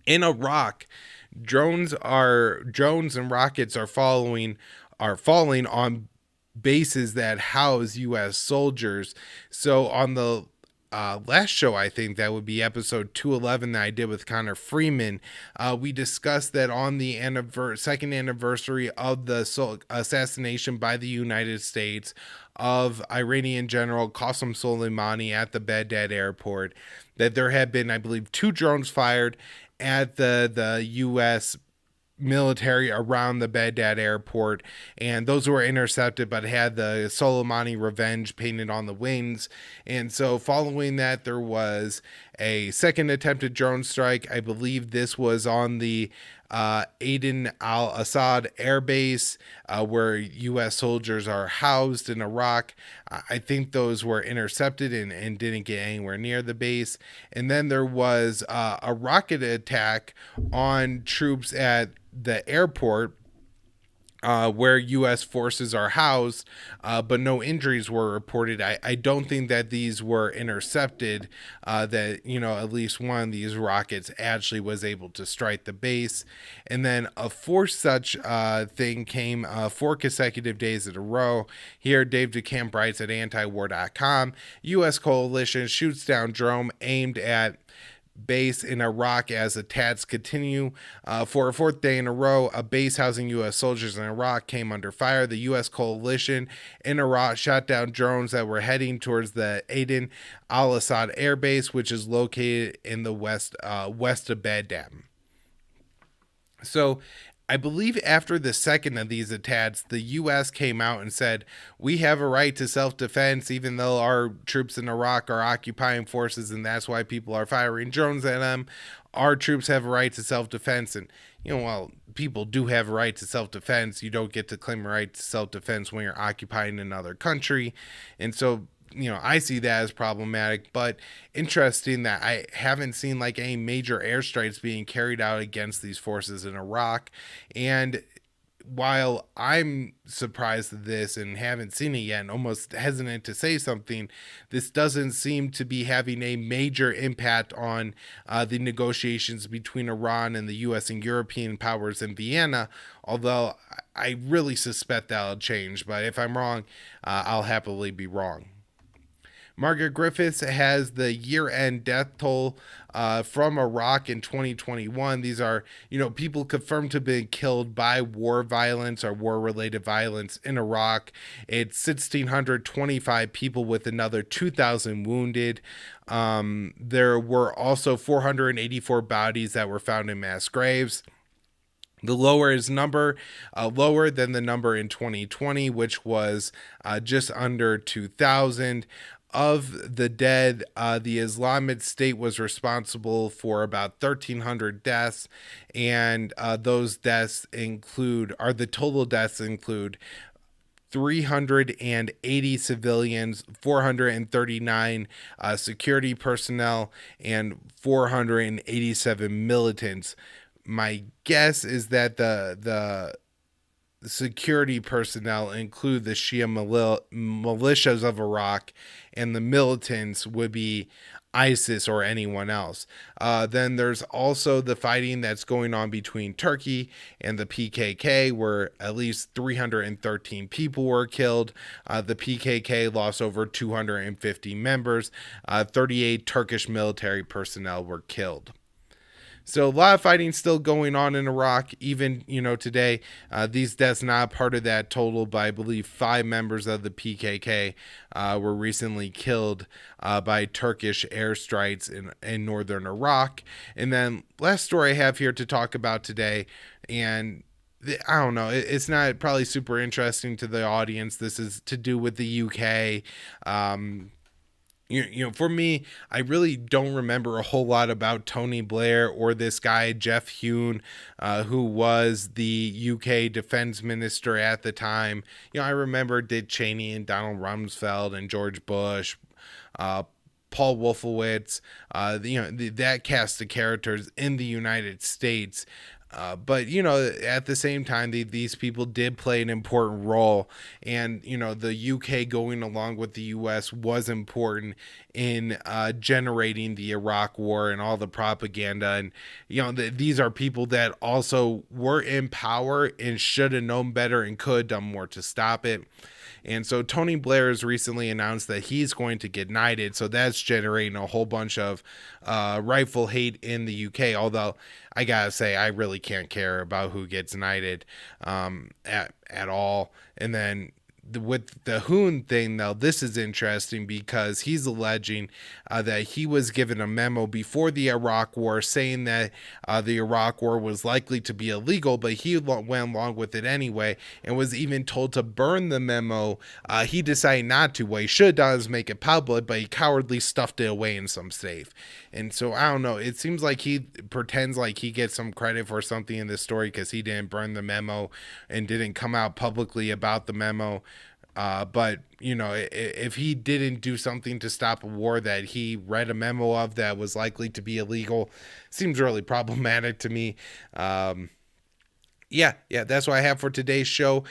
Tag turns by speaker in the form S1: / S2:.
S1: In Iraq, drones and rockets are falling on bases that house U.S. soldiers. So on the last show, I think that would be episode 211 that I did with Connor Freeman, we discussed that on the second anniversary of the assassination by the United States of Iranian General Qasem Soleimani at the Baghdad airport, that there had been, I believe, 2 drones fired at the U.S. military around the Baghdad airport, and those were intercepted but had the Soleimani revenge painted on the wings. And so following that, there was a second attempted drone strike. I believe this was on the Aden al-Assad air base, where U.S. soldiers are housed in Iraq. I think those were intercepted and didn't get anywhere near the base. And then there was a rocket attack on troops at the airport, where U.S. forces are housed, but no injuries were reported. I don't think that these were intercepted, that, at least one of these rockets actually was able to strike the base. And then a fourth such thing came 4 consecutive days in a row. Here, Dave DeCamp writes at antiwar.com, U.S. coalition shoots down drone aimed at base in Iraq as attacks continue. For a fourth day in a row, a base housing U.S. soldiers in Iraq came under fire. The U.S. coalition in Iraq shot down drones that were heading towards the Aden al-Assad air base, which is located in the west of Baghdad. So I believe after the second of these attacks, the U.S. came out and said, we have a right to self-defense, even though our troops in Iraq are occupying forces, and that's why people are firing drones at them. Our troops have a right to self-defense. And, while people do have a right to self-defense, you don't get to claim a right to self-defense when you're occupying another country. And so I see that as problematic, but interesting that I haven't seen like any major airstrikes being carried out against these forces in Iraq. And while I'm surprised at this and haven't seen it yet and almost hesitant to say something, this doesn't seem to be having a major impact on the negotiations between Iran and the U.S. and European powers in Vienna, although I really suspect that'll change. But if I'm wrong, I'll happily be wrong. Margaret Griffiths has the year-end death toll from Iraq in 2021. These are, people confirmed to have been killed by war violence or war-related violence in Iraq. It's 1,625 people with another 2,000 wounded. There were also 484 bodies that were found in mass graves. The lower than the number in 2020, which was just under 2,000. Of the dead, the Islamic State was responsible for about 1,300 deaths, and those deaths the total deaths include 380 civilians, 439 security personnel, and 487 militants. My guess is that the security personnel include the Shia militias of Iraq, and the militants would be ISIS or anyone else. Then there's also the fighting that's going on between Turkey and the PKK, where at least 313 people were killed. The PKK lost over 250 members. 38 Turkish military personnel were killed. So a lot of fighting still going on in Iraq, even, today. These deaths not part of that total, but I believe 5 members of the PKK were recently killed by Turkish airstrikes in northern Iraq. And then last story I have here to talk about today, and I don't know, it's not probably super interesting to the audience. This is to do with the UK. For me, I really don't remember a whole lot about Tony Blair or this guy, Jeff Huhne, who was the UK defense minister at the time. I remember Dick Cheney and Donald Rumsfeld and George Bush, Paul Wolfowitz, that cast of characters in the United States. But at the same time, these people did play an important role, and the UK going along with the US was important in generating the Iraq War and all the propaganda. And these are people that also were in power and should have known better and could have done more to stop it. And so Tony Blair has recently announced that he's going to get knighted. So that's generating a whole bunch of rightful hate in the UK. Although I gotta say, I really can't care about who gets knighted at all. And then with the Hoon thing, though, this is interesting because he's alleging that he was given a memo before the Iraq War saying that the Iraq War was likely to be illegal, but he went along with it anyway and was even told to burn the memo. He decided not to. What he should have done is make it public, but he cowardly stuffed it away in some safe. And so I don't know. It seems like he pretends like he gets some credit for something in this story because he didn't burn the memo and didn't come out publicly about the memo. But if he didn't do something to stop a war that he read a memo of that was likely to be illegal, seems really problematic to me. Yeah, that's what I have for today's show.